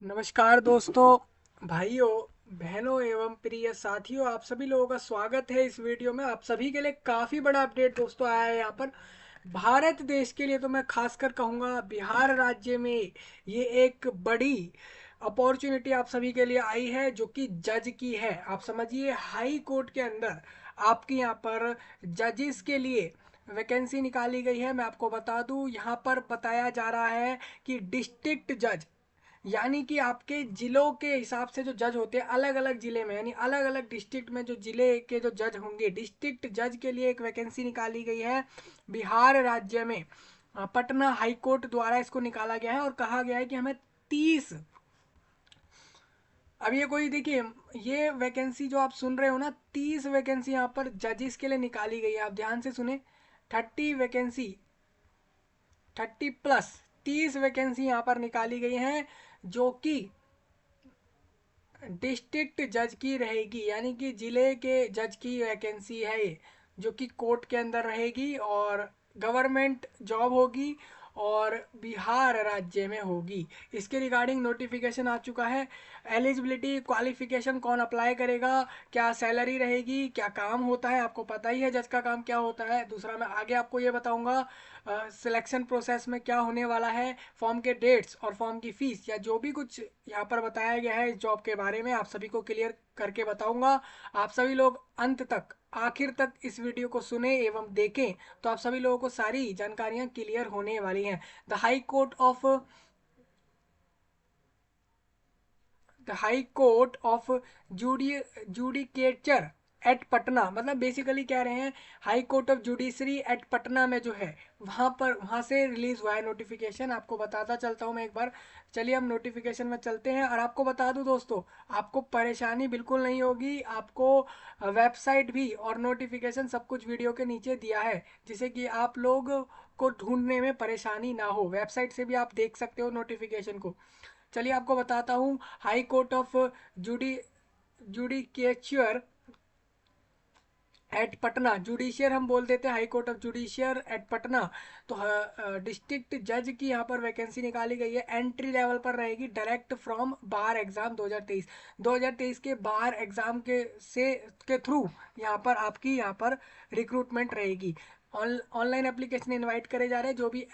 नमस्कार दोस्तों, भाइयों, बहनों एवं प्रिय साथियों, आप सभी लोगों का स्वागत है इस वीडियो में। आप सभी के लिए काफ़ी बड़ा अपडेट दोस्तों आया है यहाँ पर। भारत देश के लिए तो मैं खासकर कहूँगा बिहार राज्य में ये एक बड़ी अपॉर्चुनिटी आप सभी के लिए आई है जो कि जज की है। आप समझिए, हाई कोर्ट के अंदर आपके यहाँ पर जजेस के लिए वैकेंसी निकाली गई है। मैं आपको बता दूं, यहाँ पर बताया जा रहा है कि डिस्ट्रिक्ट जज, यानी कि आपके जिलों के हिसाब से जो जज होते हैं अलग अलग जिले में, यानी अलग अलग डिस्ट्रिक्ट में जो जिले के जो जज होंगे, डिस्ट्रिक्ट जज के लिए एक वैकेंसी निकाली गई है बिहार राज्य में। पटना हाई कोर्ट द्वारा इसको निकाला गया है और कहा गया है कि हमें 30, अब ये कोई देखिए, ये वैकेंसी जो आप सुन रहे हो ना, 30 वैकेंसी यहाँ पर जजेस के लिए निकाली गई है। आप ध्यान से सुने, 30 वैकेंसी, 30 प्लस 30 वैकेंसी यहाँ पर निकाली गई हैं जो कि डिस्ट्रिक्ट जज की रहेगी, यानी कि जिले के जज की वैकेंसी है ये, जो कि कोर्ट के अंदर रहेगी और गवर्नमेंट जॉब होगी और बिहार राज्य में होगी। इसके रिगार्डिंग नोटिफिकेशन आ चुका है। एलिजिबिलिटी, क्वालिफिकेशन, कौन अप्लाई करेगा, क्या सैलरी रहेगी, क्या काम होता है, आपको पता ही है जज का काम क्या होता है। दूसरा मैं आगे आपको ये बताऊंगा सिलेक्शन प्रोसेस में क्या होने वाला है, फॉर्म के डेट्स और फॉर्म की फीस, या जो भी कुछ यहाँ पर बताया गया है इस जॉब के बारे में आप सभी को क्लियर करके बताऊंगा। आप सभी लोग अंत तक, आखिर तक इस वीडियो को सुने एवं देखें तो आप सभी लोगों को सारी जानकारियां क्लियर होने वाली हैं। The high court of the high court of judicature at Patna, मतलब बेसिकली कह रहे हैं high court of judiciary at Patna में जो है, वहां से रिलीज हुआ है नोटिफिकेशन। आपको बताता चलता हूँ मैं एक बार। चलिए हम नोटिफिकेशन में चलते हैं और आपको बता दूं दोस्तों, आपको परेशानी बिल्कुल नहीं होगी। आपको वेबसाइट भी और नोटिफिकेशन सब कुछ वीडियो के नीचे दिया है, जिससे कि आप लोग को ढूंढने में परेशानी ना हो। वेबसाइट से भी आप देख सकते हो नोटिफिकेशन को। चलिए आपको बताता हूँ। हाई कोर्ट ऑफ जुडी जुडिकेचर एट पटना, जुडिशियर हम बोल देते हैं, high court of judiciary at Patna. तो डिस्ट्रिक्ट जज की यहाँ पर वैकेंसी निकाली गई है। एंट्री लेवल पर रहेगी, डायरेक्ट फ्रॉम बार एग्जाम 2023। 2023 के बार एग्जाम के थ्रू यहाँ पर आपकी यहाँ पर रिक्रूटमेंट रहेगी। ऑनलाइन एप्लीकेशन इनवाइट करे जा रहे हैं जो भी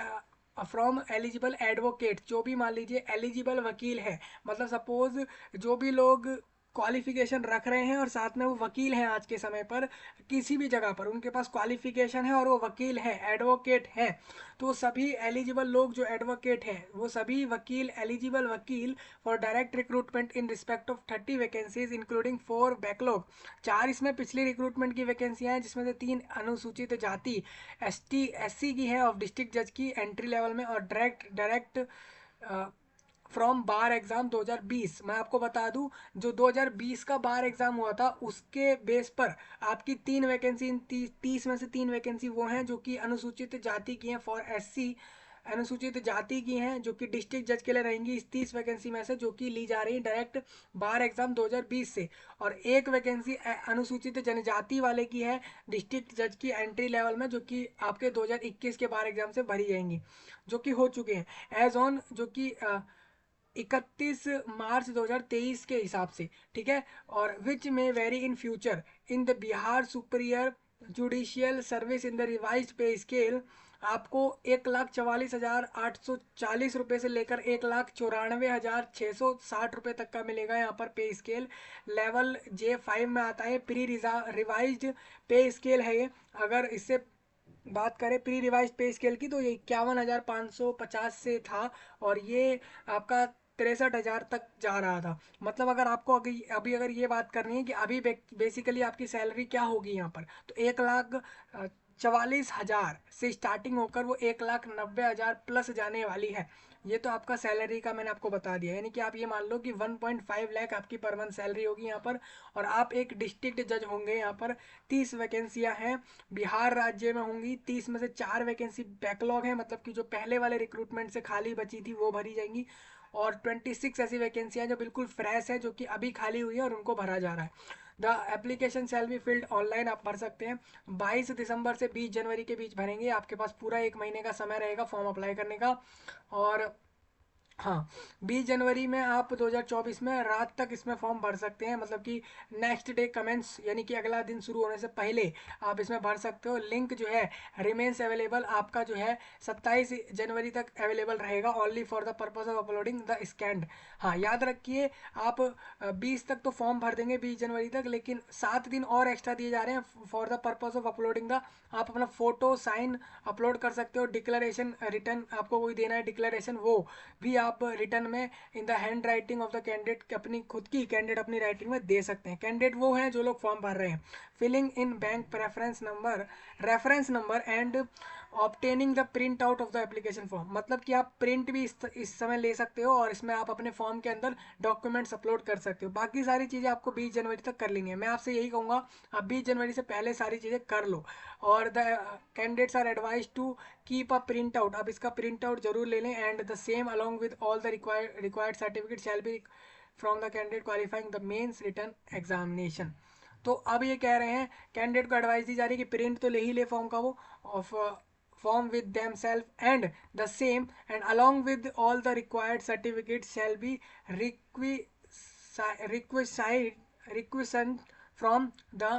फ्रॉम एलिजिबल एडवोकेट, जो भी मान लीजिए एलिजिबल वकील है, मतलब सपोज जो भी लोग क्वालिफिकेशन रख रहे हैं और साथ में वो वकील हैं आज के समय पर, किसी भी जगह पर उनके पास क्वालिफिकेशन है और वो वकील है, एडवोकेट है, तो सभी एलिजिबल लोग जो एडवोकेट हैं वो सभी वकील, एलिजिबल वकील for direct recruitment in respect of 30 vacancies including 4 backlog. 4 इसमें पिछली रिक्रूटमेंट की वैकेंसियां हैं, जिसमें से 3 अनुसूचित जाति ST SC की है ऑफ डिस्ट्रिक्ट जज की एंट्री लेवल में, और direct direct from bar exam 2020। मैं आपको बता दूं, जो 2020 का बार एग्जाम हुआ था उसके बेस पर आपकी 3 वैकेंसी, 30 में से 3 वैकेंसी वो हैं जो कि अनुसूचित जाति की हैं, फॉर SC अनुसूचित जाति की हैं, जो कि डिस्ट्रिक्ट जज के लिए रहेंगी इस 30 वैकेंसी में से, जो कि ली जा रही है डायरेक्ट बार एग्जाम 2020 से। और एक वैकेंसी अनुसूचित जनजाति वाले की है डिस्ट्रिक्ट जज की एंट्री लेवल में, जो कि आपके 2021 के बार एग्जाम से भरी जाएंगी, जो कि हो चुके हैं एज ऑन, जो कि 31 मार्च 2023 के हिसाब से, ठीक है। और विच में very in future in the Bihar superior judicial service in the revise पे स्केल। आपको 1,44,840 रुपये से लेकर 1,94,660 रुपये तक का मिलेगा यहाँ पर पे स्केल। लेवल J5 में आता है, प्री रिवाइज्ड पे स्केल है ये। अगर इससे बात करें प्री रिवाइज पे स्केल की, तो ये 51,550 से था और ये आपका 63,000 तक जा रहा था। मतलब अगर आपको अभी अभी अगर ये बात करनी है कि अभी बेसिकली आपकी सैलरी क्या होगी यहाँ पर, तो 1,44,000 से स्टार्टिंग होकर वो 1,90,000 प्लस जाने वाली है। ये तो आपका सैलरी का मैंने आपको बता दिया, यानी कि आप ये मान लो कि 1.5 लाख आपकी पर मंथ सैलरी होगी यहाँ पर। और आप एक डिस्ट्रिक्ट जज होंगे यहाँ पर। 30 वैकेंसियाँ हैं, बिहार राज्य में होंगी। 30 में से 4 वैकेंसी बैकलॉग है, मतलब कि जो पहले वाले रिक्रूटमेंट से खाली बची थी वो भरी जाएंगी। और 26 ऐसी वैकेंसियां जो बिल्कुल फ्रेश है, जो कि अभी खाली हुई है और उनको भरा जा रहा है। The application shall be filled online, आप भर सकते हैं। 22 दिसंबर से 20 जनवरी के बीच भरेंगे, आपके पास पूरा 1 महीने का समय रहेगा फॉर्म अप्लाई करने का। और हाँ, 20 जनवरी में आप 2024 में रात तक इसमें फॉर्म भर सकते हैं, मतलब कि नेक्स्ट डे कमेंस यानी कि अगला दिन शुरू होने से पहले आप इसमें भर सकते हो। लिंक जो है रिमेन्स अवेलेबल, आपका जो है 27 जनवरी तक अवेलेबल रहेगा, only for the purpose of uploading the scanned. हाँ, याद रखिए आप 20 तक तो फॉर्म भर देंगे 20 जनवरी तक, लेकिन 7 दिन और एक्स्ट्रा दिए जा रहे हैं for the purpose of uploading the, आप अपना फोटो साइन अपलोड कर सकते हो। डिक्लेरेशन रिटर्न आपको कोई देना है डिक्लेरेशन, वो भी आप रिटर्न में in the hand writing of the candidate, अपनी खुद की कैंडिडेट अपनी राइटिंग में दे सकते हैं। कैंडिडेट वो हैं जो लोग फॉर्म भर रहे हैं। Filling in bank reference number and obtaining the print out of the application form, मतलब कि आप प्रिंट भी इस समय ले सकते हो और इसमें आप अपने फॉर्म के अंदर डॉक्यूमेंट्स अपलोड कर सकते हो। बाकी सारी चीज़ें आपको 20 जनवरी तक कर लेनी है। मैं आपसे यही कहूँगा आप 20 जनवरी से पहले सारी चीज़ें कर लो। और the candidates are advise to keep a print out, आप इसका प्रिंट आउट जरूर ले लें। And the same along with all the required certificate shall be from the candidate qualifying the mains return examination. तो अब ये कह रहे हैं कैंडिडेट को एडवाइस दी जा रही है कि प्रिंट तो ले ही ले फॉर्म का, वो of form with themselves and the same and along with all the required certificates shall be requisite from the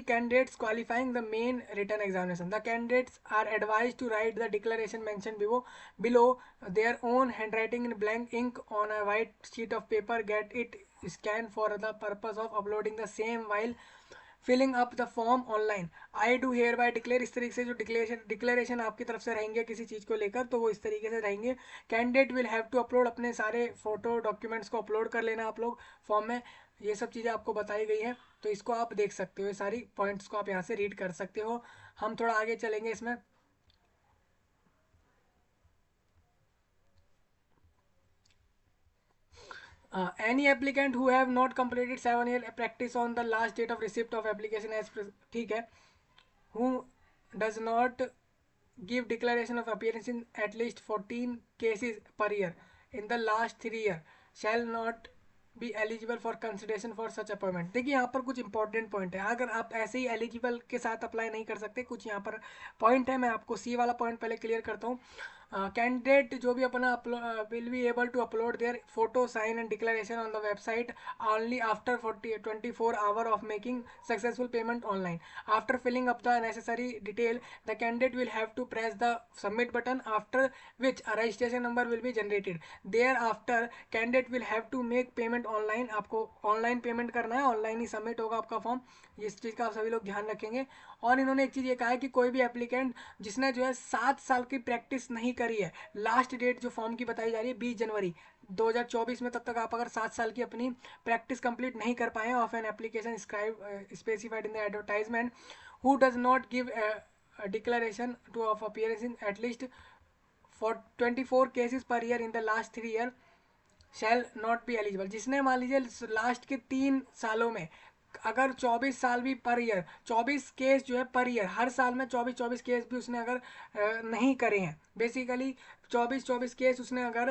candidates qualifying the main written examination. The candidates are advised to write the declaration mentioned below their own handwriting in blank ink on a white sheet of paper. Get it scanned for the purpose of uploading the same while filling up the form online. I do hereby declare, इस तरीके से जो declaration आपकी तरफ से रहेंगे किसी चीज़ को लेकर, तो वो इस तरीके से रहेंगे। Candidate will have to upload, अपने सारे फोटो डॉक्यूमेंट्स को अपलोड कर लेना आप लोग फॉर्म में। ये सब चीज़ें आपको बताई गई हैं, तो इसको आप देख सकते हो, ये सारी पॉइंट्स को आप यहाँ से रीड कर सकते हो। हम थोड़ा आगे चलेंगे इसमें। Any applicant who have not completed 7 year practice on the last date of receipt of application as ठीक है, who does not give declaration of appearance in at least 14 cases per year in the last 3 year shall not be eligible for consideration for such appointment। देखिए यहाँ पर कुछ important point है, अगर आप ऐसे ही एलिजिबल के साथ अप्लाई नहीं कर सकते, कुछ यहाँ पर पॉइंट है। मैं आपको सी वाला पॉइंट पहले क्लियर करता हूँ। कैंडिडेट जो भी अपना will be able to upload their photo sign and declaration on the website only after 24 hour of making successful payment online. After filling up the necessary detail the candidate will have to press the submit button after which a registration number will be generated. Thereafter candidate will have to make payment online, आपको online payment करना है, online ही submit होगा आपका form. इस चीज़ का आप सभी लोग ध्यान रखेंगे। और इन्होंने एक चीज़ ये कहा है कि कोई भी एप्लीकेंट जिसने जो है 7 साल की प्रैक्टिस नहीं करी है, लास्ट डेट जो फॉर्म की बताई जा रही है 20 जनवरी 2024 में, तब तक आप अगर 7 साल की अपनी प्रैक्टिस कंप्लीट नहीं कर पाए of an application specified in the advertisement, who does not give declaration two of appearance in at least for 24 cases per year in the last 3 year shall not be eligible. जिसने मान लीजिए last के 3 सालों में अगर 24 साल भी पर ईयर, 24 केस जो है पर ईयर, हर साल में 24 केस भी उसने अगर नहीं करे हैं, बेसिकली 24 केस उसने अगर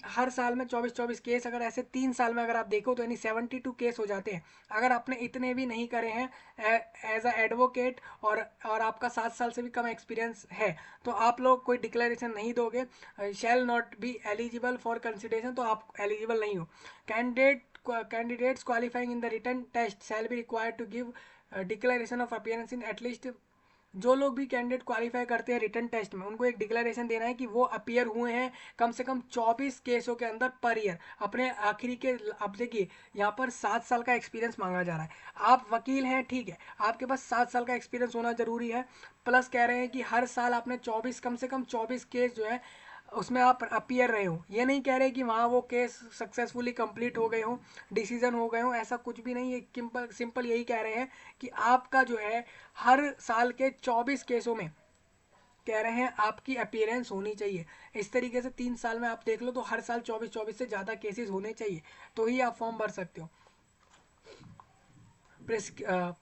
हर साल में 24 केस, अगर ऐसे 3 साल में अगर आप देखो तो यानी 72 केस हो जाते हैं। अगर आपने इतने भी नहीं करे हैं एज अ एडवोकेट और आपका 7 साल से भी कम एक्सपीरियंस है, तो आप लोग कोई डिक्लेरेशन नहीं दोगे, shall not be eligible for consideration, तो आप एलिजिबल नहीं हो। Candidates qualifying in the written test shall be required to give declaration of appearance in at least, जो लोग भी कैंडिडेट क्वालिफाई करते हैं रिटर्न टेस्ट में, उनको एक डिक्लेरेशन देना है कि वो अपीयर हुए हैं कम से कम 24 केसों के अंदर पर ईयर अपने आखिरी के। अब देखिए यहाँ पर 7 साल का एक्सपीरियंस मांगा जा रहा है, आप वकील हैं ठीक है, आपके पास 7 साल का एक्सपीरियंस होना जरूरी है, प्लस कह रहे हैं कि हर साल आपने 24 कम से कम 24 केस जो है उसमें आप अपीयर रहे हो। ये नहीं कह रहे कि वहाँ वो केस सक्सेसफुली कंप्लीट हो गए हो, डिसीजन हो गए हो, ऐसा कुछ भी नहीं है। सिंपल यही कह रहे हैं कि आपका जो है हर साल के 24 केसों में कह रहे हैं आपकी अपीयरेंस होनी चाहिए। इस तरीके से 3 साल में आप देख लो तो हर साल 24 से ज़्यादा केसेस होने चाहिए, तो ही आप फॉर्म भर सकते हो।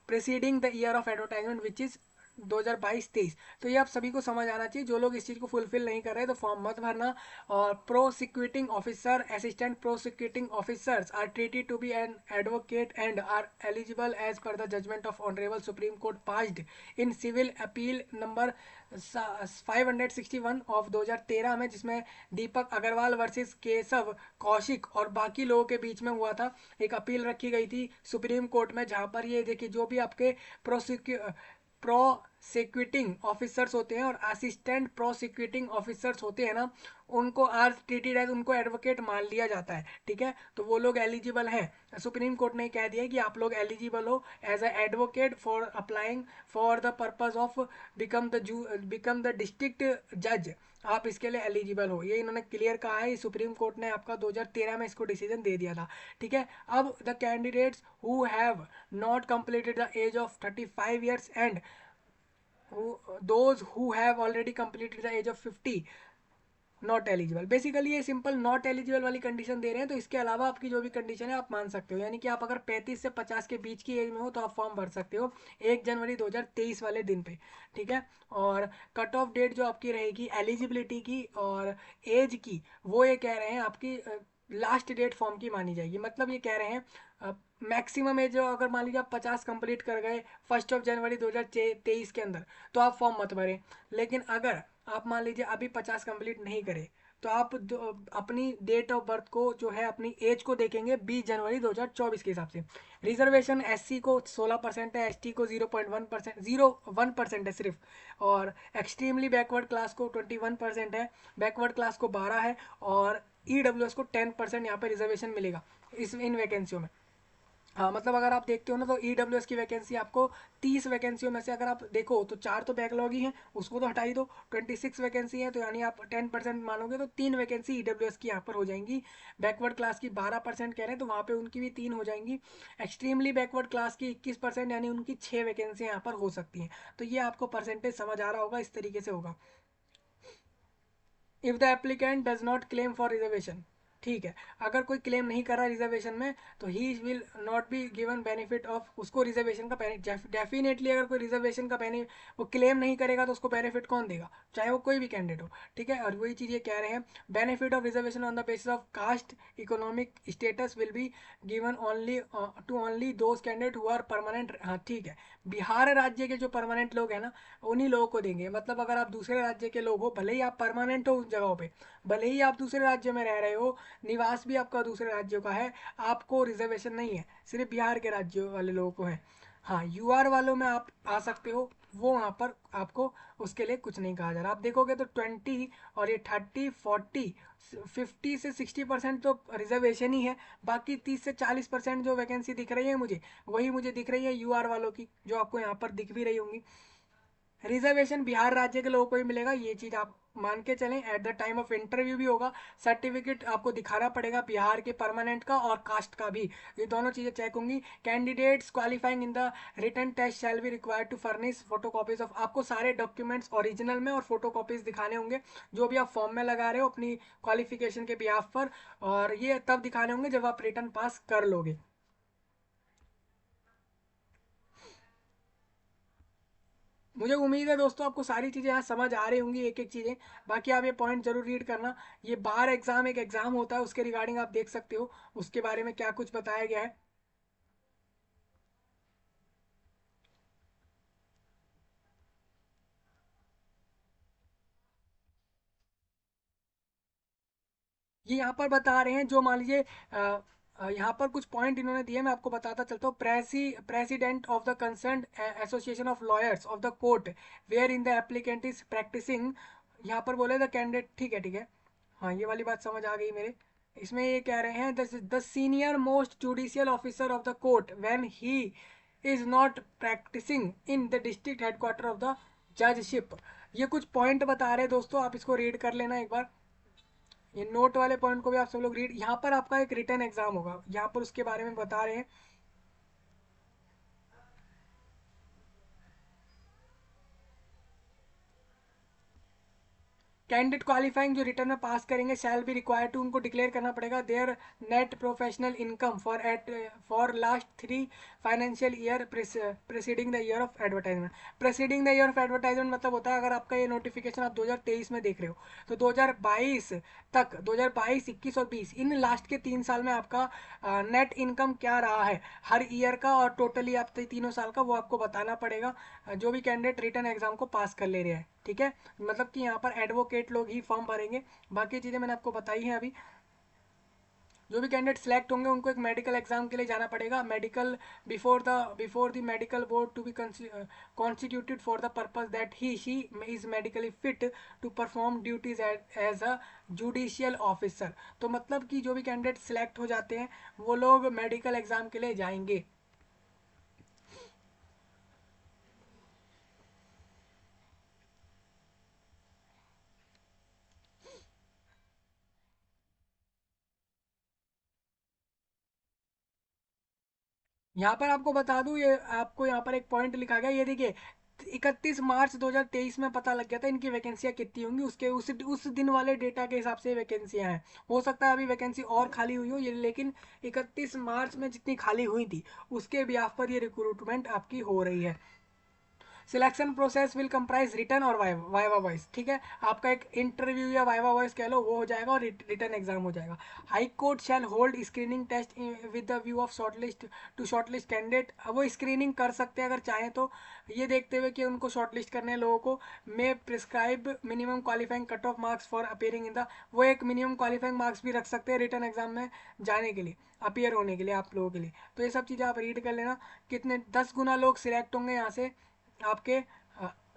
Presiding the year of advertisement which is 2022-23। तो ये आप सभी को समझ आना चाहिए, जो लोग इस चीज़ को फुलफिल नहीं कर रहे तो फॉर्म मत भरना। और prosecuting officer, assistant prosecuting officers are treated to be an advocate and are eligible as per the judgment of honourable supreme court passed in civil appeal number 561 of 2013 में, जिसमें दीपक अग्रवाल वर्सेस केशव कौशिक और बाकी लोगों के बीच में हुआ था। एक अपील रखी गई थी सुप्रीम कोर्ट में, जहां पर ये देखिए जो भी आपके प्रोसिक्यूटिंग ऑफिसर्स होते हैं और असिस्टेंट प्रोसिक्यूटिंग ऑफिसर्स होते हैं ना, उनको आर ट्रीटेड एज, उनको एडवोकेट मान लिया जाता है। ठीक है, तो वो लोग एलिजिबल हैं। सुप्रीम कोर्ट ने कह दिया कि आप लोग एलिजिबल हो as a advocate for applying for the purpose of become the district जज। आप इसके लिए एलिजिबल हो, ये इन्होंने क्लियर कहा है। सुप्रीम कोर्ट ने आपका 2013 में इसको डिसीजन दे दिया था। ठीक है, अब the candidates who have not completed the age of 35 years and those who have already completed the age of 50 not eligible. Basically ये सिंपल नॉट एलिजिबल वाली कंडीशन दे रहे हैं, तो इसके अलावा आपकी जो भी कंडीशन है आप मान सकते हो। यानी कि आप अगर 35 से 50 के बीच की एज में हो तो आप फॉर्म भर सकते हो 1 जनवरी 2023 वाले दिन पे। ठीक है, और कट ऑफ डेट जो आपकी रहेगी एलिजिबिलिटी की और एज की, वो ये कह रहे हैं आपकी लास्ट डेट फॉर्म की मानी जाएगी। मतलब ये कह रहे हैं मैक्सिमम एज जो, अगर मान लीजिए आप 50 कंप्लीट कर गए 1 जनवरी 2023 के अंदर, तो आप फॉर्म मत भरें। लेकिन अगर आप मान लीजिए अभी 50 कंप्लीट नहीं करे, तो आप अपनी डेट ऑफ बर्थ को जो है अपनी एज को देखेंगे 20 जनवरी 2024 के हिसाब से। रिजर्वेशन एससी को 16% है, एसटी को 0.1%, 0.1% है सिर्फ, और एक्सट्रीमली बैकवर्ड क्लास को 21% है, बैकवर्ड क्लास को 12 है, और ईडब्ल्यूएस को 10% यहाँ पर रिजर्वेशन मिलेगा इस इन वैकेंसियों में। हाँ, मतलब अगर आप देखते हो ना, तो ईडब्ल्यूएस की वैकेंसी आपको 30 वैकेंसियों में से अगर आप देखो तो 4 तो बैकलॉग ही हैं, उसको तो हटा ही दो। 26 वैकेंसी है, तो यानी आप 10% मानोगे तो 3 वैकेंसी ईडब्ल्यूएस की यहाँ पर हो जाएंगी। बैकवर्ड क्लास की 12% कह रहे हैं, तो वहाँ पे उनकी भी 3 हो जाएंगी। एक्सट्रीमली बैकवर्ड क्लास की 21%, यानी उनकी 6 वैकेंसी यहाँ पर हो सकती हैं। तो ये आपको परसेंटेज समझ आ रहा होगा, इस तरीके से होगा। If the applicant does not claim for reservation, ठीक है, अगर कोई क्लेम नहीं कर रहा रिजर्वेशन में, तो he will not be given benefit of, उसको रिजर्वेशन का डेफिनेटली अगर कोई रिजर्वेशन का वो क्लेम नहीं करेगा तो उसको बेनिफिट कौन देगा, चाहे वो कोई भी कैंडिडेट हो। ठीक है, और वही चीज़ ये कह रहे हैं, benefit of reservation on the basis of caste economic status will be given only to only those candidate who are permanent. हाँ ठीक है, बिहार राज्य के जो परमानेंट लोग हैं ना, उन्हीं लोगों को देंगे। मतलब अगर आप दूसरे राज्य के लोग हो, भले ही आप परमानेंट हो उस जगहों पे, भले ही आप दूसरे राज्य में रह रहे हो, निवास भी आपका दूसरे राज्यों का है, आपको रिजर्वेशन नहीं है, सिर्फ बिहार के राज्यों वाले लोगों को है। हाँ, यूआर वालों में आप आ सकते हो, वो वहाँ पर आपको उसके लिए कुछ नहीं कहा जा रहा। आप देखोगे तो 20 और ये 30, 40, 50 से 60% तो रिजर्वेशन ही है। बाकी 30 से 40% जो वैकेंसी दिख रही है मुझे, वही मुझे दिख रही है यूआर वालों की, जो आपको यहाँ पर दिख भी रही होंगी। रिजर्वेशन बिहार राज्य के लोगों को ही मिलेगा, ये चीज आप मान के चलें। At the time of interview भी होगा, सर्टिफिकेट आपको दिखाना पड़ेगा बिहार के परमानेंट का और कास्ट का भी, ये दोनों चीजें चेक होंगी। Candidates qualifying in the written test shall be required to furnish photo copies of, आपको सारे डॉक्यूमेंट्स ओरिजिनल में और फोटो कॉपीज दिखाने होंगे, जो भी आप फॉर्म में लगा रहे हो अपनी क्वालिफिकेशन के बिहाफ पर, और ये तब दिखाने होंगे जब आप रिटर्न पास कर लोगे। मुझे उम्मीद है दोस्तों आपको सारी चीज़ें यहाँ समझ आ रही होंगी, एक एक चीज़ें। बाकी आप ये पॉइंट जरूर रीड करना। ये बार एग्जाम एक एग्जाम होता है, उसके रिगार्डिंग आप देख सकते हो उसके बारे में क्या कुछ बताया गया है। ये यहाँ पर बता रहे हैं, जो मान लीजिए यहाँ पर कुछ पॉइंट इन्होंने दिए, मैं आपको बताता चलता हूँ। President of the concern association of lawyers of the court wherein the applicant is practising, यहाँ पर बोले द कैंडिडेट। ठीक है, ठीक है, हाँ ये वाली बात समझ आ गई मेरे। इसमें ये कह रहे हैं the senior most judicial officer of the court when he is not practising in the district headquarter of the judgeship. ये कुछ पॉइंट बता रहे हैं दोस्तों, आप इसको रीड कर लेना एक बार। ये नोट वाले पॉइंट को भी आप सब लोग रीड, यहाँ पर आपका एक रिटर्न एग्जाम होगा, यहाँ पर उसके बारे में बता रहे हैं। कैंडिडेट क्वालिफाइंग जो रिटर्न में पास करेंगे शैल बी रिक्वायर्ड टू, उनको डिक्लेयर करना पड़ेगा there net professional income for last 3 financial year presiding the year of advertisement. Presiding the year of advertisement मतलब होता है अगर आपका ये नोटिफिकेशन आप 2023 में देख रहे हो तो 2022 तक, 2022, 21 और 20, इन लास्ट के 3 साल में आपका नेट इनकम क्या रहा है हर ईयर का और टोटली आप तीनों साल का, वो आपको बताना पड़ेगा जो भी कैंडिडेट रिटर्न एग्जाम को पास कर ले रहे हैं। ठीक है, मतलब कि यहाँ पर एडवोकेट लोग ही फॉर्म भरेंगे, बाकी चीज़ें मैंने आपको बताई हैं अभी। जो भी कैंडिडेट सिलेक्ट होंगे उनको एक मेडिकल एग्जाम के लिए जाना पड़ेगा, medical before the medical board to be constituted for the purpose that he she is medically fit to perform duties as a judicial officer. तो मतलब कि जो भी कैंडिडेट सिलेक्ट हो जाते हैं वो लोग मेडिकल एग्जाम के लिए जाएंगे। यहाँ पर आपको बता दूं, ये आपको यहाँ पर एक पॉइंट लिखा गया, ये देखिए 31 मार्च 2023 में पता लग गया था इनकी वैकेंसियाँ कितनी होंगी, उसके उस दिन वाले डेटा के हिसाब से वैकेंसियाँ हैं। हो सकता है अभी वैकेंसी और खाली हुई हो ये, लेकिन 31 मार्च में जितनी खाली हुई थी उसके ब्याह पर ये रिक्रूटमेंट आपकी हो रही है। Selection process will comprise return और वाइवा वॉइस। ठीक है, आपका एक इंटरव्यू या वाइवा वॉइस कह लो वो हो जाएगा और रिटर्न एग्जाम हो जाएगा। High court shall hold screening test with the view of shortlist to shortlist candidate. अब वो स्क्रीनिंग कर सकते हैं अगर चाहें तो, ये देखते हुए कि उनको शॉर्टलिस्ट करने हैं लोगों को। May prescribe minimum qualifying cut off marks for appearing in the, वो एक मिनिमम क्वालिफाइंग मार्क्स भी रख सकते हैं रिटर्न एग्जाम में जाने के लिए, अपियर होने के लिए आप लोगों के लिए। तो ये सब चीज़ें आप रीड कर लेना। कितने 10 गुना लोग सिलेक्ट होंगे यहाँ से आपके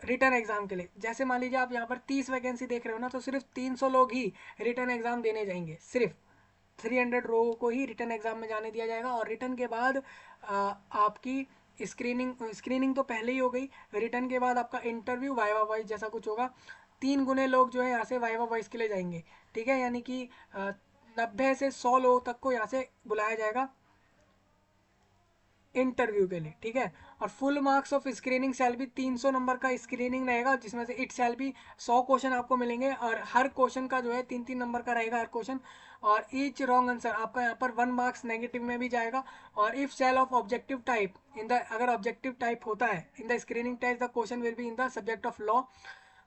रिटर्न एग्जाम के लिए। जैसे मान लीजिए आप यहाँ पर 30 वैकेंसी देख रहे हो ना, तो सिर्फ 300 लोग ही रिटर्न एग्जाम देने जाएंगे, सिर्फ 300 लोगों को ही रिटर्न एग्जाम में जाने दिया जाएगा। और रिटर्न के बाद आपकी स्क्रीनिंग तो पहले ही हो गई, रिटर्न के बाद आपका इंटरव्यू वाइवा वॉइस जैसा कुछ होगा। 3 गुने लोग जो है यहाँ से वाइवा वॉइस के लिए जाएंगे। ठीक है, यानी कि 90 से 100 लोगों तक को यहाँ से बुलाया जाएगा इंटरव्यू के लिए। ठीक है, और फुल मार्क्स ऑफ स्क्रीनिंग शैल भी 300 नंबर का स्क्रीनिंग रहेगा, जिसमें से इट शैल भी 100 क्वेश्चन आपको मिलेंगे और हर क्वेश्चन का जो है 3-3 नंबर का रहेगा हर क्वेश्चन। और ईच रॉन्ग आंसर आपका यहाँ पर 1 मार्क्स नेगेटिव में भी जाएगा। और if shall of objective type in the, अगर ऑब्जेक्टिव टाइप होता है in the screening test the question will be in the subject of law.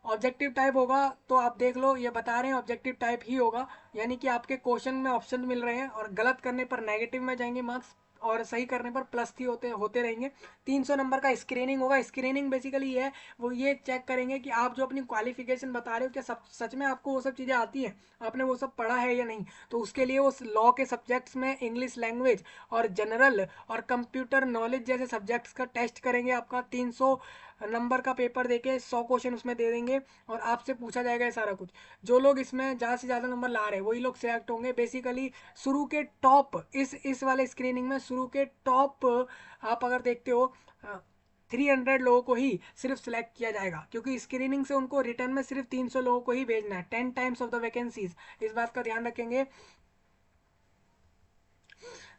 Objective type होगा तो आप देख लो, ये बता रहे हैं ऑब्जेक्टिव टाइप ही होगा, यानी कि आपके क्वेश्चन में ऑप्शन मिल रहे हैं और गलत करने पर नेगेटिव में जाएंगे मार्क्स और सही करने पर प्लस ही होते होते रहेंगे। 300 नंबर का स्क्रीनिंग होगा। स्क्रीनिंग बेसिकली ये है, वो ये चेक करेंगे कि आप जो अपनी क्वालिफिकेशन बता रहे हो क्या सब सच में आपको वो सब चीज़ें आती हैं, आपने वो सब पढ़ा है या नहीं। तो उसके लिए उस लॉ के सब्जेक्ट्स में इंग्लिश लैंग्वेज और जनरल और कंप्यूटर नॉलेज जैसे सब्जेक्ट्स का टेस्ट करेंगे। आपका 300 नंबर का पेपर देके 100 क्वेश्चन उसमें दे देंगे और आपसे पूछा जाएगा ये सारा कुछ। जो लोग इसमें ज़्यादा से ज़्यादा नंबर ला रहे हैं वही लोग सिलेक्ट होंगे। बेसिकली शुरू के टॉप, इस वाले स्क्रीनिंग में शुरू के टॉप आप अगर देखते हो 300 लोगों को ही सिर्फ सिलेक्ट किया जाएगा, क्योंकि स्क्रीनिंग से उनको रिटर्न में सिर्फ 300 लोगों को ही भेजना है, 10 टाइम्स ऑफ द वैकेंसीज। इस बात का ध्यान रखेंगे।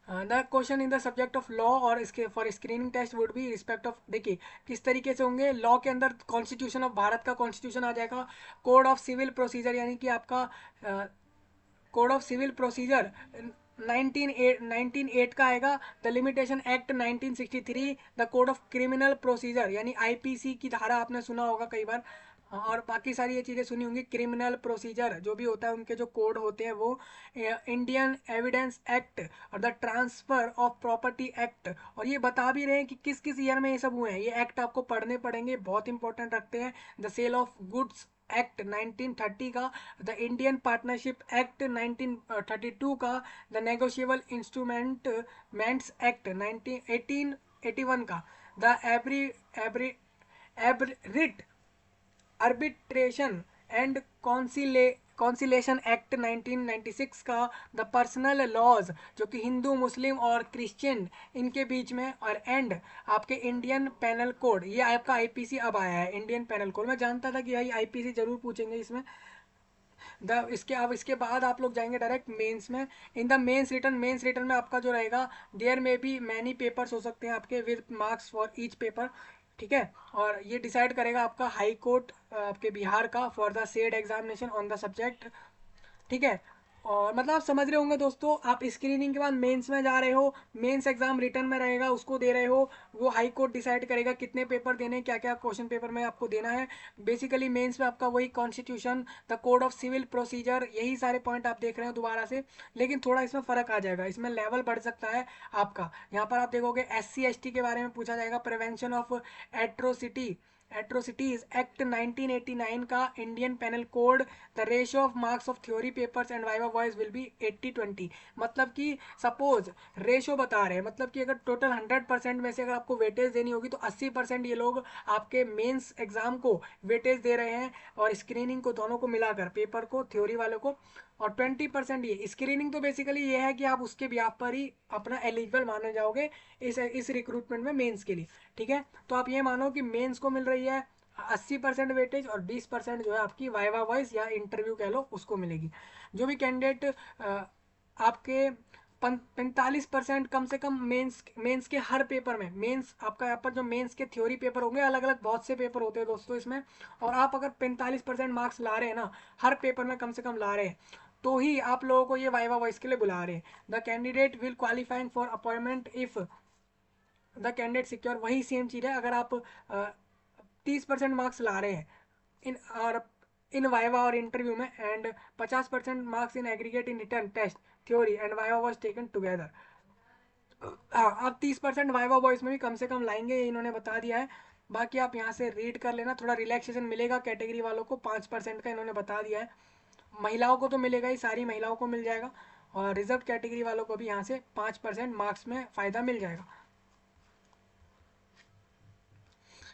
The question in the subject of law और इसके for screening test would be respect of, देखिए किस तरीके से होंगे। लॉ के अंदर कॉन्स्टिट्यूशन ऑफ भारत का कॉन्स्टिट्यूशन आ जाएगा। कोड ऑफ सिविल प्रोसीजर यानी कि आपका कोड ऑफ सिविल प्रोसीजर 1908 का आएगा। The limitation act 1963, the code of criminal procedure यानी आईपीसी की धारा आपने सुना होगा कई बार। हाँ, और बाकी सारी ये चीज़ें सुनी होंगी। क्रिमिनल प्रोसीजर जो भी होता है उनके जो कोड होते हैं वो, इंडियन एविडेंस एक्ट और the transfer of property act. और ये बता भी रहे हैं कि किस किस ईयर में ये सब हुए हैं, ये एक्ट आपको पढ़ने पड़ेंगे, बहुत इंपॉर्टेंट रखते हैं। The sale of goods act 1930 का, द इंडियन पार्टनरशिप एक्ट 1932 का, द नेगोशिएबल इंस्ट्रूमेंट्स एक्ट 1881 का, द एवरी एवरी एबरिट आर्बिट्रेशन एंड कॉन्सिलेशन एक्ट 1996 का, द पर्सनल लॉज जो कि हिंदू मुस्लिम और क्रिश्चियन इनके बीच में, और एंड आपके इंडियन पेनल कोड। ये आपका आईपीसी अब आया है, इंडियन पेनल कोड। मैं जानता था कि भाई आईपीसी जरूर पूछेंगे इसमें। द इसके अब इसके बाद आप लोग जाएंगे डायरेक्ट मेंस में। इन द मेंस रिटर्न में आपका जो रहेगा, देयर में भी मैनी पेपर्स हो सकते हैं आपके with marks for each paper. ठीक है। और ये डिसाइड करेगा आपका हाई कोर्ट आपके बिहार का for the said examination on the subject. ठीक है। और मतलब आप समझ रहे होंगे दोस्तों, आप स्क्रीनिंग के बाद मेंस में जा रहे हो, मेंस एग्जाम रिटर्न में रहेगा, उसको दे रहे हो, वो हाई कोर्ट डिसाइड करेगा कितने पेपर देने, क्या क्या क्वेश्चन पेपर में आपको देना है। बेसिकली मेंस में आपका वही constitution, the code of civil procedure, यही सारे पॉइंट आप देख रहे हो दोबारा से, लेकिन थोड़ा इसमें फर्क आ जाएगा, इसमें लेवल बढ़ सकता है आपका। यहाँ पर आप देखोगे SC ST के बारे में पूछा जाएगा, prevention of atrocity atrocities act 1989 का Indian penal code, the ratio of marks of theory papers and viva voce will be 80-20। मतलब कि सपोज रेशियो बता रहे हैं, मतलब कि अगर टोटल 100% में से अगर आपको वेटेज देनी होगी तो 80% ये लोग आपके मेंस एग्जाम को वेटेज दे रहे हैं, और स्क्रीनिंग को, दोनों को मिलाकर, पेपर को, थ्योरी वालों को, और 20% ये स्क्रीनिंग। तो बेसिकली ये है कि आप उसके ब्याह पर ही अपना एलिजिबल माने जाओगे इस रिक्रूटमेंट में मेंस के लिए। ठीक है। तो आप ये मानो कि मेंस को मिल रही है 80% वेटेज, और 20% जो है आपकी वाइवा वॉइस या इंटरव्यू कह लो उसको मिलेगी। जो भी कैंडिडेट आपके 45% कम से कम मेंस के हर पेपर में, मेंस आपका यहाँ पर जो मेंस के थ्योरी पेपर होंगे, अलग अलग बहुत से पेपर होते हैं दोस्तों इसमें, और आप अगर 45% मार्क्स ला रहे हैं ना, हर पेपर में कम से कम ला रहे हैं, तो ही आप लोगों को ये वाइवा वॉइस के लिए बुला रहे हैं। The candidate will qualifying for appointment if the candidate secure, वही सेम चीज़ है, अगर आप 30% मार्क्स ला रहे हैं इन और इन वाइवा और इंटरव्यू में, and 50% marks in aggregate in return test, theory and viva was taken together. हाँ, आप 30% वाइवा वॉइस में भी कम से कम लाएंगे, ये इन्होंने बता दिया है। बाकी आप यहाँ से रीड कर लेना, थोड़ा रिलैक्सेशन मिलेगा कैटेगरी वालों को 5% का, इन्होंने बता दिया है। महिलाओं को तो मिलेगा ही, सारी महिलाओं को मिल जाएगा, और रिजर्व कैटेगरी वालों को भी यहाँ से 5% मार्क्स में फ़ायदा मिल जाएगा।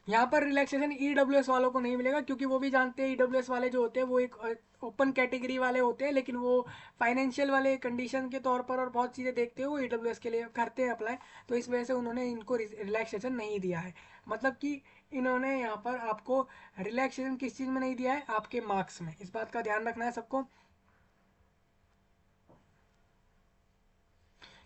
यहाँ पर रिलैक्सेशन EWS वालों को नहीं मिलेगा, क्योंकि वो भी जानते हैं EWS वाले जो होते हैं वो एक ओपन कैटेगरी वाले होते हैं, लेकिन वो फाइनेंशियल वाले कंडीशन के तौर पर और बहुत चीज़ें देखते हैं, वो EWS के लिए करते हैं अप्लाई, तो इस वजह से उन्होंने इनको रिलैक्सेशन नहीं दिया है। मतलब कि इन्होंने यहाँ पर आपको रिलैक्सेशन किस चीज़ में नहीं दिया है, आपके मार्क्स में, इस बात का ध्यान रखना है सबको।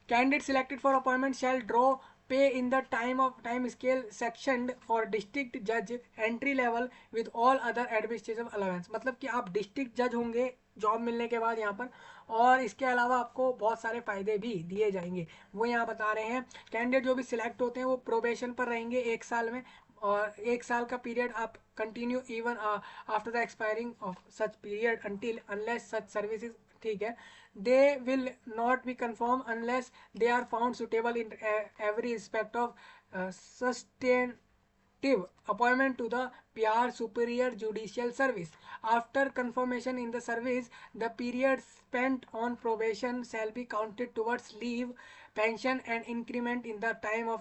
Candidate selected for appointment shall draw pay in the time scale sectioned for district judge entry level with all other administrative allowance। मतलब कि आप डिस्ट्रिक्ट जज होंगे जॉब मिलने के बाद यहाँ पर, और इसके अलावा आपको बहुत सारे फायदे भी दिए जाएंगे, वो यहाँ बता रहे हैं। कैंडिडेट जो भी सिलेक्ट होते हैं वो प्रोबेशन पर रहेंगे 1 साल में, और 1 साल का पीरियड आप continue even after the expiring of such period until unless such services, ठीक है, they will not be confirmed unless they are found suitable in every aspect of sustain appointment to the Bihar Superior Judicial Service. After confirmation in the service, the period spent on probation shall be counted towards leave, pension and increment in the time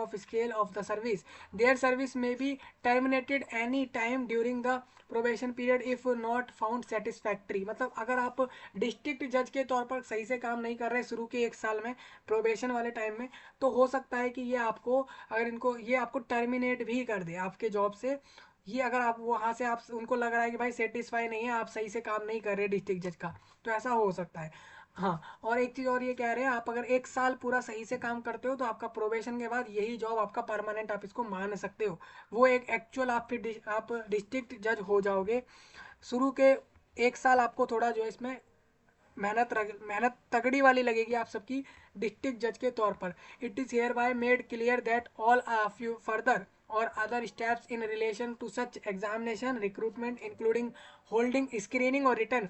of scale of the service. Their service may be terminated any time during the probation period if not found satisfactory. मतलब अगर आप district जज के तौर पर सही से काम नहीं कर रहे शुरू के 1 साल में, प्रोबेशन वाले टाइम में, तो हो सकता है कि ये आपको, अगर इनको ये आपको टर्मिनेट भी कर दे आपके जॉब से। ये अगर आप वहाँ से, आप उनको लग रहा है कि भाई सेटिस्फाई नहीं है, आप सही से काम नहीं कर रहे डिस्ट्रिक्ट जज का, तो ऐसा हो सकता है। हाँ, और एक चीज़ और ये कह रहे हैं, आप अगर 1 साल पूरा सही से काम करते हो तो आपका प्रोबेशन के बाद यही जॉब आपका परमानेंट, आप इसको मान सकते हो। वो एक एक्चुअल आप फिर आप डिस्ट्रिक्ट जज हो जाओगे। शुरू के 1 साल आपको थोड़ा जो है इसमें मेहनत तगड़ी वाली लगेगी आप सबकी डिस्ट्रिक्ट जज के तौर पर। It is hereby made clear that all few further और other steps in relation to such examination recruitment including holding screening और रिटर्न,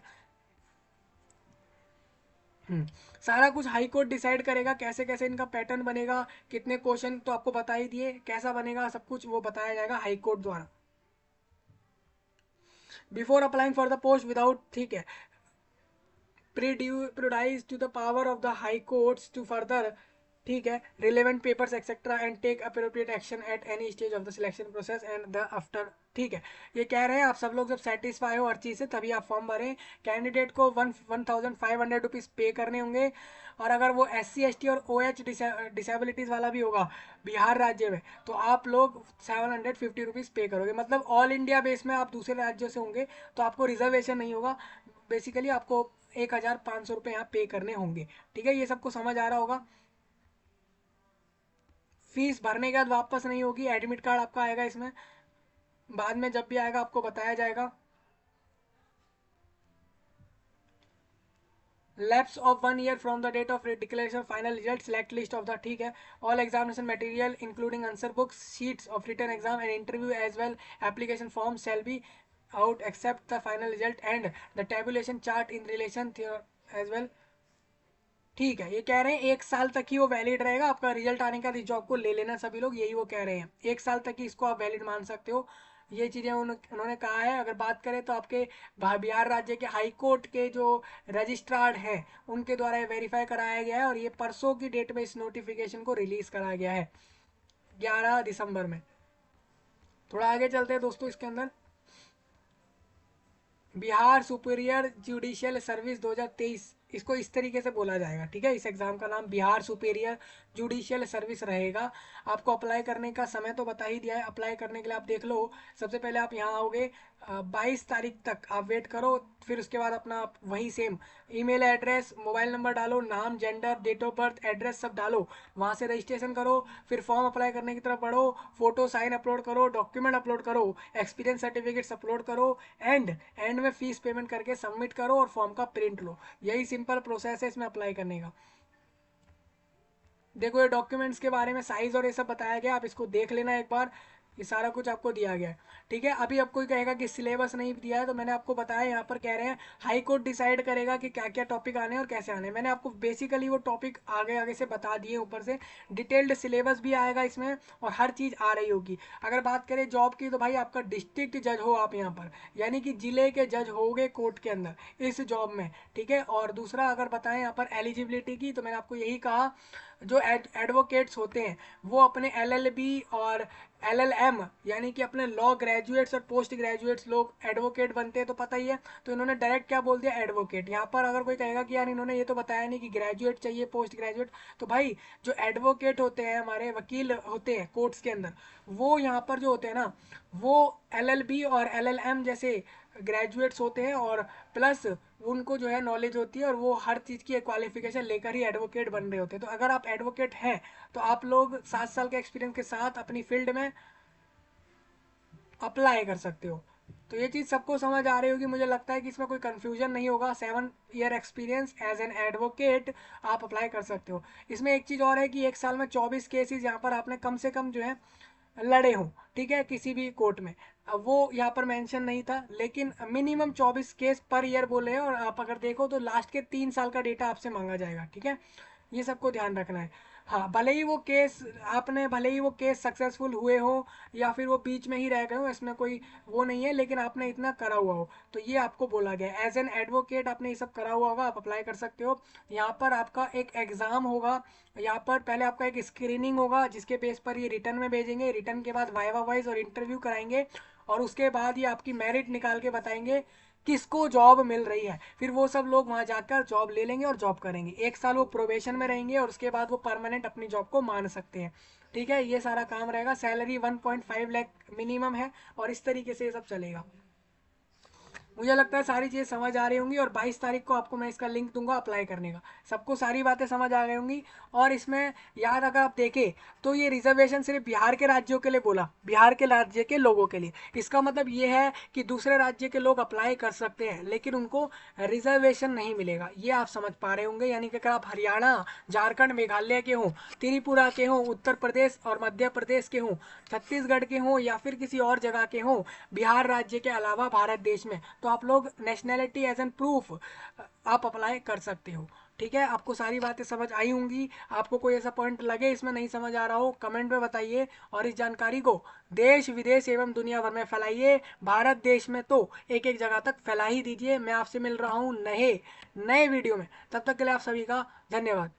सारा कुछ हाई कोर्ट डिसाइड करेगा, कैसे कैसे इनका पैटर्न बनेगा, कितने क्वेश्चन तो आपको बता ही दिए, कैसा बनेगा सब कुछ वो बताया जाएगा हाई कोर्ट द्वारा। Before applying for the post without, ठीक है, prejudice to the power of the high courts to further, ठीक है, relevant papers etcetera and take appropriate action at any stage of the selection process and the after. ठीक है, ये कह रहे हैं आप सब लोग जब सेटिस्फाई हो हर चीज़ से तभी आप फॉर्म भरें। कैंडिडेट को 1,500 रुपीज़ पे करने होंगे, और अगर वो SC ST और OH डिसेबिलिटीज़ वाला भी होगा बिहार राज्य में, तो आप लोग 750 रुपीज़ पे करोगे। मतलब ऑल इंडिया बेस में आप दूसरे राज्यों से होंगे तो आपको रिजर्वेशन नहीं होगा, बेसिकली आपको 1,500 रुपये यहाँ पे करने होंगे। ठीक है, ये सबको समझ आ रहा होगा। फीस भरने के बाद वापस नहीं होगी, एडमिट कार्ड आपका आएगा इसमें, बाद में जब भी आएगा आपको बताया जाएगा। Lapse of 1 year from the date of declaration final result, select list of the, ठीक है, all examination material including answer books, sheets of written exam and interview as well application form shall be out except the final result and the tabulation chart in relation as well। ठीक है, ये कह रहे हैं 1 साल तक ही वो valid रहेगा, आपका रिजल्ट आने का जॉब को ले लेना सभी लोग, यही वो कह रहे हैं, 1 साल तक ही इसको आप वैलिड मान सकते हो। ये चीज़ें उन्होंने कहा है। अगर बात करें तो आपके बिहार राज्य के हाई कोर्ट के जो रजिस्ट्रार हैं उनके द्वारा ये वेरीफाई कराया गया है और ये परसों की डेट में इस नोटिफिकेशन को रिलीज कराया गया है 11 दिसंबर में। थोड़ा आगे चलते हैं दोस्तों इसके अंदर। बिहार सुपीरियर जुडिशियल सर्विस 2023, इसको इस तरीके से बोला जाएगा, ठीक है। इस एग्जाम का नाम बिहार सुपीरियर जुडिशियल सर्विस रहेगा। आपको अप्लाई करने का समय तो बता ही दिया है। अप्लाई करने के लिए आप देख लो, सबसे पहले आप यहाँ आओगे 22 तारीख तक आप वेट करो, फिर उसके बाद अपना वही same email address, mobile number डालो, नाम, gender, date of birth, address सब डालो, वहाँ से रजिस्ट्रेशन करो, फिर फॉर्म अप्लाई करने की तरफ बढ़ो, फोटो साइन अपलोड करो, डॉक्यूमेंट अपलोड करो, एक्सपीरियंस सर्टिफिकेट्स अपलोड करो, एंड में फीस पेमेंट करके सबमिट करो और फॉर्म का प्रिंट लो। यही सिंपल प्रोसेस है इसमें अप्लाई करने का। देखो ये डॉक्यूमेंट्स के बारे में साइज और ये सब बताया गया, आप इसको देख लेना एक बार, ये सारा कुछ आपको दिया गया है, ठीक है। अभी अब कोई कहेगा कि सिलेबस नहीं दिया है, तो मैंने आपको बताया, यहाँ पर कह रहे हैं हाई कोर्ट डिसाइड करेगा कि क्या क्या टॉपिक आने हैं और कैसे आने हैं। मैंने आपको बेसिकली वो टॉपिक आगे आगे से बता दिए, ऊपर से डिटेल्ड सिलेबस भी आएगा इसमें और हर चीज़ आ रही होगी। अगर बात करें जॉब की, तो भाई आपका डिस्ट्रिक्ट जज हो आप यहाँ पर, यानी कि जिले के जज होगे कोर्ट के अंदर इस जॉब में, ठीक है। और दूसरा अगर बताएं यहाँ पर एलिजिबिलिटी की, तो मैंने आपको यही कहा, जो एडवोकेट्स होते हैं वो अपने एलएलबी और एलएलएम यानी कि अपने लॉ ग्रेजुएट्स और पोस्ट ग्रेजुएट्स लोग एडवोकेट बनते हैं, तो पता ही है। तो इन्होंने डायरेक्ट क्या बोल दिया, एडवोकेट। यहाँ पर अगर कोई कहेगा कि यार इन्होंने ये तो बताया नहीं कि ग्रेजुएट चाहिए, पोस्ट ग्रेजुएट, तो भाई जो एडवोकेट होते हैं, हमारे वकील होते हैं कोर्ट्स के अंदर, वो यहाँ पर जो होते हैं ना, वो एलएलबी और एलएलएम जैसे ग्रेजुएट्स होते हैं और प्लस उनको जो है नॉलेज होती है और वो हर चीज़ की क्वालिफिकेशन लेकर ही एडवोकेट बन रहे होते हैं। तो अगर आप एडवोकेट हैं तो आप लोग 7 साल के एक्सपीरियंस के साथ अपनी फील्ड में अप्लाई कर सकते हो। तो ये चीज़ सबको समझ आ रही होगी, मुझे लगता है कि इसमें कोई कंफ्यूजन नहीं होगा। 7 year experience as an advocate आप अप्लाई कर सकते हो। इसमें एक चीज़ और है कि 1 साल में 24 केसेस यहाँ पर आपने कम से कम जो है लड़े हों, ठीक है, किसी भी कोर्ट में। अब वो यहाँ पर मेंशन नहीं था, लेकिन मिनिमम 24 केस पर ईयर बोले हैं। और आप अगर देखो तो लास्ट के 3 साल का डेटा आपसे मांगा जाएगा, ठीक है। ये सबको ध्यान रखना है। हाँ, भले ही वो केस सक्सेसफुल हुए हो या फिर वो बीच में ही रह गए हो, इसमें कोई वो नहीं है, लेकिन आपने इतना करा हुआ हो, तो ये आपको बोला गया एज एन एडवोकेट आपने ये सब करा हुआ होगा, आप अप्लाई कर सकते हो। यहाँ पर आपका एक एग्ज़ाम होगा, यहाँ पर पहले आपका एक स्क्रीनिंग होगा जिसके बेस पर ये रिटर्न में भेजेंगे, रिटर्न के बाद वाइवा वाइज और इंटरव्यू कराएंगे और उसके बाद ये आपकी मेरिट निकाल के बताएंगे किसको जॉब मिल रही है। फिर वो सब लोग वहाँ जाकर जॉब ले लेंगे और जॉब करेंगे। 1 साल वो प्रोबेशन में रहेंगे और उसके बाद वो परमानेंट अपनी जॉब को मान सकते हैं, ठीक है। ये सारा काम रहेगा। सैलरी 1.5 लाख मिनिमम है और इस तरीके से ये सब चलेगा। मुझे लगता है सारी चीज़ें समझ आ रही होंगी और 22 तारीख को आपको मैं इसका लिंक दूंगा अप्लाई करने का। सबको सारी बातें समझ आ गई होंगी। और इसमें याद अगर आप देखें तो ये रिजर्वेशन सिर्फ बिहार के राज्यों के लिए बोला, बिहार के राज्य के लोगों के लिए। इसका मतलब ये है कि दूसरे राज्य के लोग अप्लाई कर सकते हैं लेकिन उनको रिजर्वेशन नहीं मिलेगा, ये आप समझ पा रहे होंगे। यानी कि अगर आप हरियाणा, झारखंड, मेघालय के हों, त्रिपुरा के हों, उत्तर प्रदेश और मध्य प्रदेश के हों, छत्तीसगढ़ के हों या फिर किसी और जगह के हों बिहार राज्य के अलावा भारत देश में, तो आप लोग नेशनैलिटी एज एन प्रूफ आप अप्लाई कर सकते हो, ठीक है। आपको सारी बातें समझ आई होंगी। आपको कोई ऐसा पॉइंट लगे इसमें नहीं समझ आ रहा हो, कमेंट में बताइए और इस जानकारी को देश विदेश एवं दुनिया भर में फैलाइए। भारत देश में तो एक एक जगह तक फैला ही दीजिए। मैं आपसे मिल रहा हूँ नए वीडियो में, तब तक के लिए आप सभी का धन्यवाद।